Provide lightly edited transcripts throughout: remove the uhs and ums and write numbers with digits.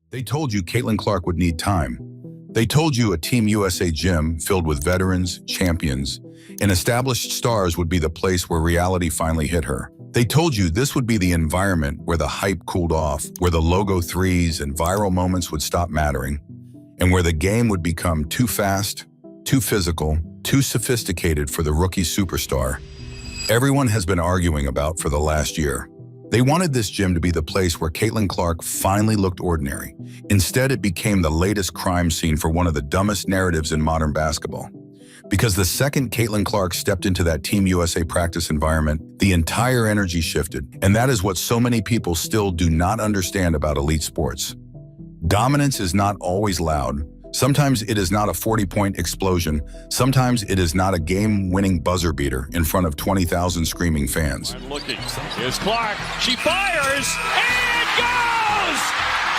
They told you Caitlin Clark would need time. They told you a Team USA gym filled with veterans, champions, and established stars would be the place where reality finally hit her. They told you this would be the environment where the hype cooled off, where the logo threes and viral moments would stop mattering, and where the game would become too fast, too physical, too sophisticated for the rookie superstar everyone has been arguing about for the last year. They wanted this gym to be the place where Caitlin Clark finally looked ordinary. Instead, it became the latest crime scene for one of the dumbest narratives in modern basketball. Because the second Caitlin Clark stepped into that Team USA practice environment, the entire energy shifted. And that is what so many people still do not understand about elite sports. Dominance is not always loud. Sometimes it is not a 40-point explosion. Sometimes it is not a game-winning buzzer beater in front of 20,000 screaming fans. I'm looking. Here's Clark. She fires and goes!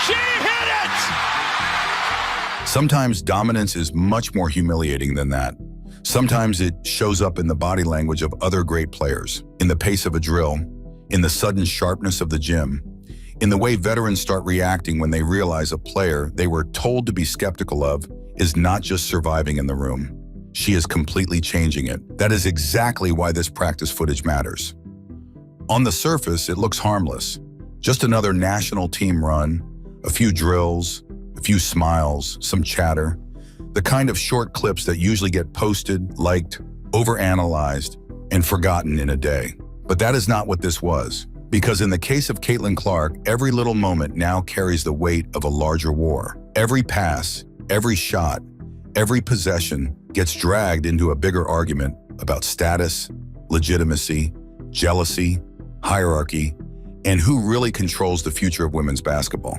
She hit it! Sometimes dominance is much more humiliating than that. Sometimes it shows up in the body language of other great players, in the pace of a drill, in the sudden sharpness of the gym, in the way veterans start reacting when they realize a player they were told to be skeptical of is not just surviving in the room. She is completely changing it. That is exactly why this practice footage matters. On the surface, it looks harmless. Just another national team run, a few drills, a few smiles, some chatter. The kind of short clips that usually get posted, liked, overanalyzed, and forgotten in a day. But that is not what this was. Because in the case of Caitlin Clark, every little moment now carries the weight of a larger war. Every pass, every shot, every possession gets dragged into a bigger argument about status, legitimacy, jealousy, hierarchy, and who really controls the future of women's basketball.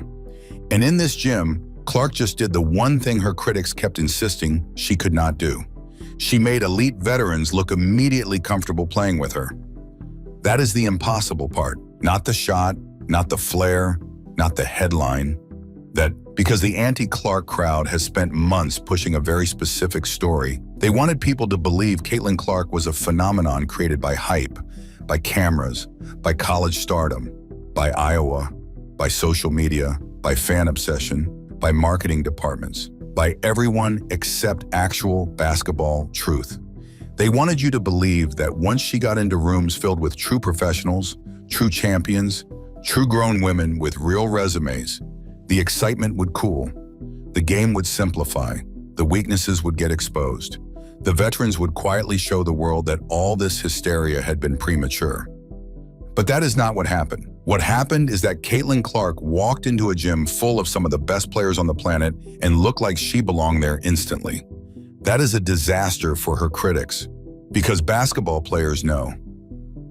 And in this gym, Clark just did the one thing her critics kept insisting she could not do. She made elite veterans look immediately comfortable playing with her. That is the impossible part, not the shot, not the flair, not the headline. Because the anti-Clark crowd has spent months pushing a very specific story. They wanted people to believe Caitlin Clark was a phenomenon created by hype, by cameras, by college stardom, by Iowa, by social media, by fan obsession, by marketing departments, by everyone except actual basketball truth. They wanted you to believe that once she got into rooms filled with true professionals, true champions, true grown women with real resumes, the excitement would cool, the game would simplify, the weaknesses would get exposed. The veterans would quietly show the world that all this hysteria had been premature. But that is not what happened. What happened is that Caitlin Clark walked into a gym full of some of the best players on the planet and looked like she belonged there instantly. That is a disaster for her critics, because basketball players know.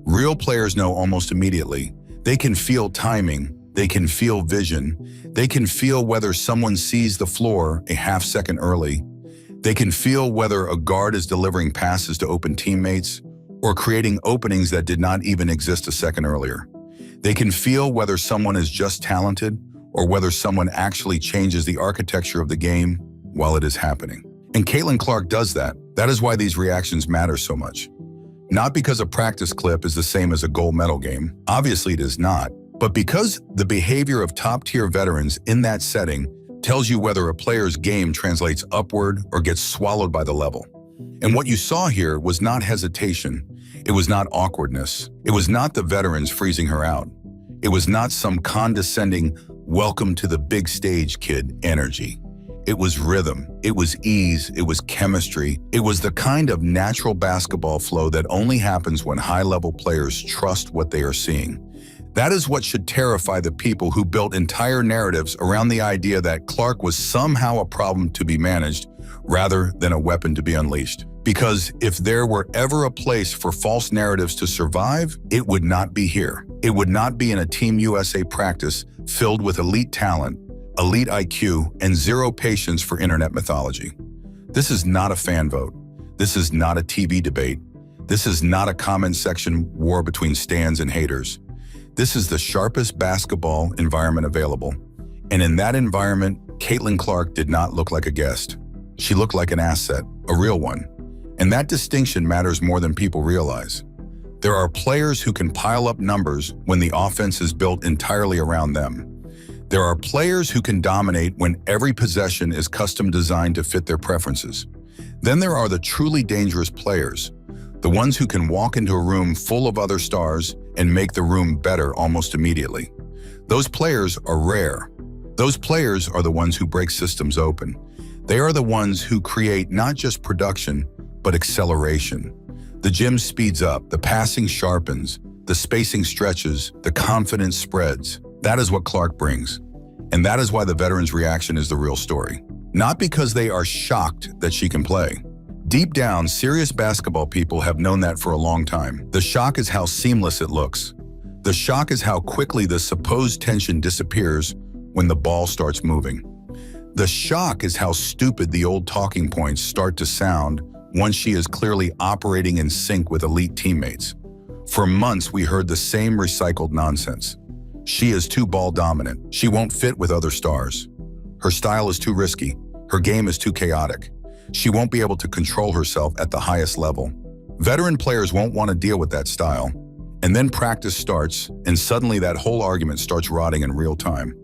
Real players know almost immediately. They can feel timing, they can feel vision, they can feel whether someone sees the floor a half second early, they can feel whether a guard is delivering passes to open teammates or creating openings that did not even exist a second earlier. They can feel whether someone is just talented or whether someone actually changes the architecture of the game while it is happening. And Caitlin Clark does that. That is why these reactions matter so much. Not because a practice clip is the same as a gold medal game. Obviously it is not. But because the behavior of top-tier veterans in that setting tells you whether a player's game translates upward or gets swallowed by the level. And what you saw here was not hesitation. It was not awkwardness. It was not the veterans freezing her out. It was not some condescending, welcome to the big stage, kid energy. It was rhythm, it was ease, it was chemistry. It was the kind of natural basketball flow that only happens when high-level players trust what they are seeing. That is what should terrify the people who built entire narratives around the idea that Clark was somehow a problem to be managed rather than a weapon to be unleashed. Because if there were ever a place for false narratives to survive, it would not be here. It would not be in a Team USA practice filled with elite talent, elite IQ, and zero patience for internet mythology. This is not a fan vote. This is not a TV debate. This is not a comment section war between stans and haters. This is the sharpest basketball environment available. And in that environment, Caitlin Clark did not look like a guest. She looked like an asset, a real one. And that distinction matters more than people realize. There are players who can pile up numbers when the offense is built entirely around them. There are players who can dominate when every possession is custom designed to fit their preferences. Then there are the truly dangerous players, the ones who can walk into a room full of other stars and make the room better almost immediately. Those players are rare. Those players are the ones who break systems open. They are the ones who create not just production, but acceleration. The gym speeds up, the passing sharpens, the spacing stretches, the confidence spreads. That is what Clark brings. And that is why the veteran's reaction is the real story. Not because they are shocked that she can play. Deep down, serious basketball people have known that for a long time. The shock is how seamless it looks. The shock is how quickly the supposed tension disappears when the ball starts moving. The shock is how stupid the old talking points start to sound once she is clearly operating in sync with elite teammates. For months, we heard the same recycled nonsense. She is too ball dominant. She won't fit with other stars. Her style is too risky. Her game is too chaotic. She won't be able to control herself at the highest level. Veteran players won't want to deal with that style. And then practice starts, and suddenly that whole argument starts rotting in real time.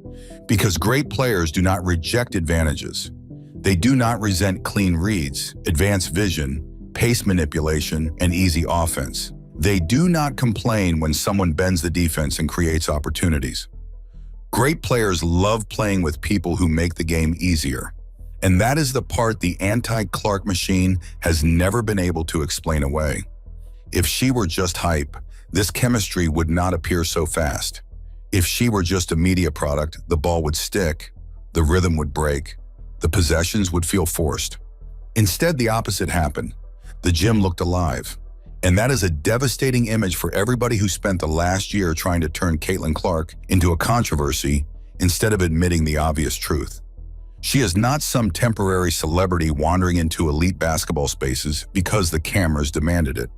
Because great players do not reject advantages. They do not resent clean reads, advanced vision, pace manipulation, and easy offense. They do not complain when someone bends the defense and creates opportunities. Great players love playing with people who make the game easier. And that is the part the anti-Clark machine has never been able to explain away. If she were just hype, this chemistry would not appear so fast. If she were just a media product, the ball would stick, the rhythm would break, the possessions would feel forced. Instead, the opposite happened. The gym looked alive. And that is a devastating image for everybody who spent the last year trying to turn Caitlin Clark into a controversy instead of admitting the obvious truth. She is not some temporary celebrity wandering into elite basketball spaces because the cameras demanded it.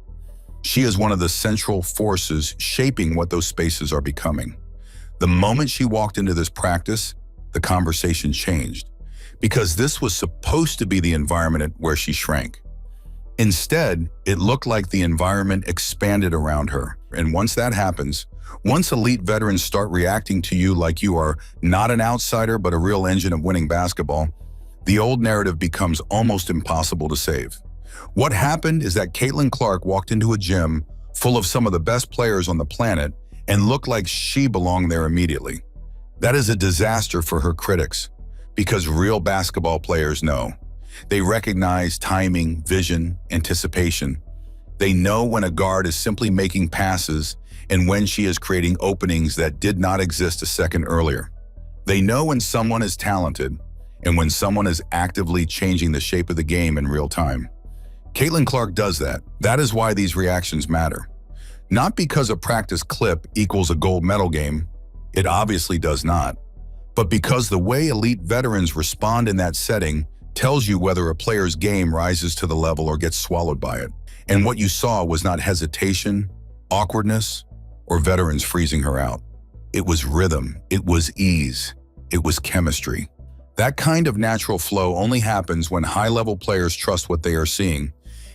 She is one of the central forces shaping what those spaces are becoming. The moment she walked into this practice, the conversation changed, because this was supposed to be the environment where she shrank. Instead, it looked like the environment expanded around her. And once that happens, once elite veterans start reacting to you like you are not an outsider but a real engine of winning basketball, the old narrative becomes almost impossible to save. What happened is that Caitlin Clark walked into a gym full of some of the best players on the planet and looked like she belonged there immediately. That is a disaster for her critics, because real basketball players know. They recognize timing, vision, anticipation. They know when a guard is simply making passes and when she is creating openings that did not exist a second earlier. They know when someone is talented and when someone is actively changing the shape of the game in real time. Caitlin Clark does that. That is why these reactions matter. Not because a practice clip equals a gold medal game. It obviously does not. But because the way elite veterans respond in that setting tells you whether a player's game rises to the level or gets swallowed by it. And what you saw was not hesitation, awkwardness, or veterans freezing her out. It was rhythm, it was ease, it was chemistry. That kind of natural flow only happens when high-level players trust what they are seeing,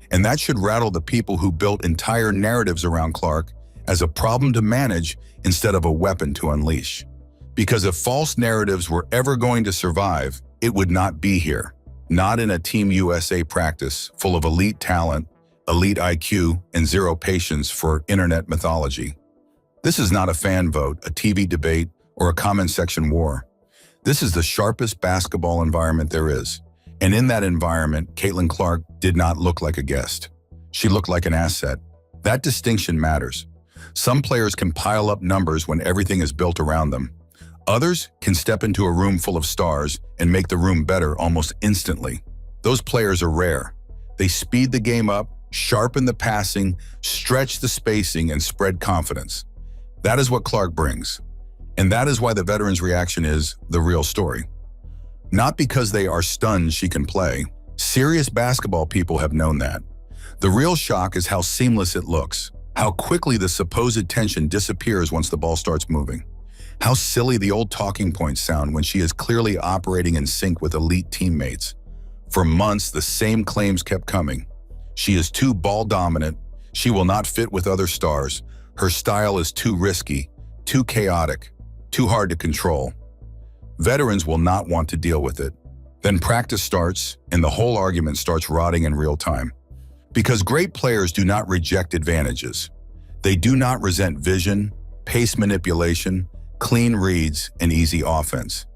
and that should rattle the people who built entire narratives around Clark as a problem to manage instead of a weapon to unleash. Because if false narratives were ever going to survive, it would not be here. Not in a Team USA practice full of elite talent, elite IQ, and zero patience for internet mythology. This is not a fan vote, a TV debate, or a comment section war. This is the sharpest basketball environment there is. And in that environment, Caitlin Clark did not look like a guest. She looked like an asset. That distinction matters. Some players can pile up numbers when everything is built around them. Others can step into a room full of stars and make the room better almost instantly. Those players are rare. They speed the game up, sharpen the passing, stretch the spacing, and spread confidence. That is what Clark brings. And that is why the veteran's reaction is the real story. Not because they are stunned she can play. Serious basketball people have known that. The real shock is how seamless it looks, how quickly the supposed tension disappears once the ball starts moving. How silly the old talking points sound when she is clearly operating in sync with elite teammates. For months, the same claims kept coming. She is too ball dominant. She will not fit with other stars. Her style is too risky, too chaotic, too hard to control. Veterans will not want to deal with it. Then practice starts, and the whole argument starts rotting in real time. Because great players do not reject advantages. They do not resent vision, pace manipulation, clean reads, and easy offense.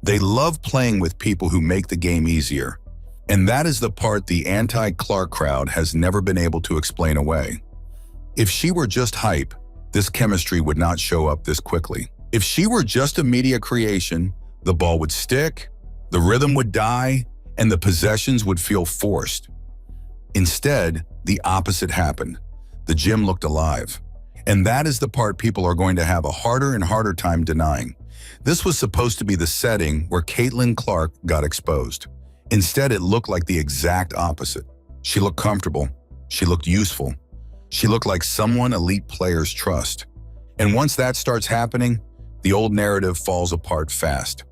They love playing with people who make the game easier. And that is the part the anti-Clark crowd has never been able to explain away. If she were just hype, this chemistry would not show up this quickly. If she were just a media creation, the ball would stick, the rhythm would die, and the possessions would feel forced. Instead, the opposite happened. The gym looked alive. And that is the part people are going to have a harder and harder time denying. This was supposed to be the setting where Caitlin Clark got exposed. Instead, it looked like the exact opposite. She looked comfortable. She looked useful. She looked like someone elite players trust. And once that starts happening, the old narrative falls apart fast.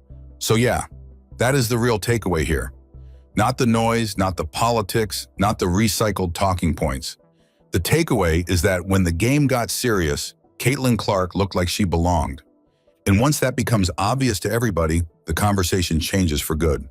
So yeah, that is the real takeaway here. Not the noise, not the politics, not the recycled talking points. The takeaway is that when the game got serious, Caitlin Clark looked like she belonged. And once that becomes obvious to everybody, the conversation changes for good.